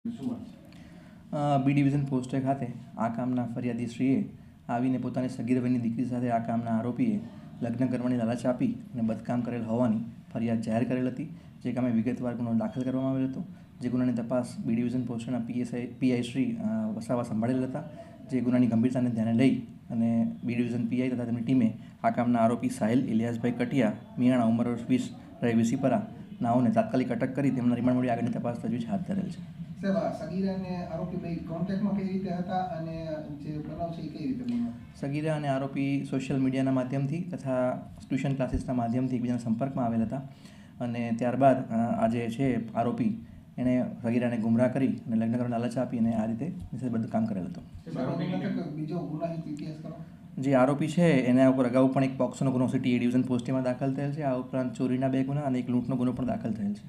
B division પોસ્ટે ખાતે આ કામના ફરિયાદીશ્રીએ આવીને પોતાની સગીર વયની દીકરી સાથે આ કામના આરોપીએ લગ્ન કરવાની લાલચ આપી અને બદકામ કરેલ હોવાની ફરિયાદ જાહેર કરેલ હતી, જે કામે વિગતવાર ગુનો દાખલ કરવામાં આવેલ હતો. જે ગુનાની તપાસ બી ડિવિઝન પોસ્ટના પીઆઈ શ્રી વસાવા સંભાળેલ હતા. જે ગુનાની ગંભીરતાને ધ્યાને લઈ અને બી ડિવિઝન પીઆઈ તથા તેમની ટીમે આ કામના આરોપી સાહિલ ઇલિયાસભાઈ કટિયા મિયાણા ઉંમર વર્ષ 20 રહે વિસીપરા નાઓને તાત્કાલિક અટક કરી તેમના રિમાન્ડ મળી આગળની તપાસ તજવીજ હાથ ધરેલ છે. સગીરા અને આરોપી સોશિયલ મીડિયાના માધ્યમથી તથા ટ્યુશન ક્લાસીસના માધ્યમથી એકબીજાના સંપર્કમાં આવેલ હતા અને ત્યારબાદ આ જે છે આરોપી એણે સગીરાને ગુમરાહ કરી અને લગ્ન કરવાની લાલચ આપી અને આ રીતે બધું કામ કરેલ હતું. જે આરોપી છે એના ઉપર અગાઉ પણ એક પોક્સોનો ગુનો સિટી ડિવિઝન પોસ્ટમાં દાખલ થયેલ છે. આ ઉપરાંત ચોરીના 2 ગુના અને એક લૂંટનો ગુનો પણ દાખલ થયેલ છે.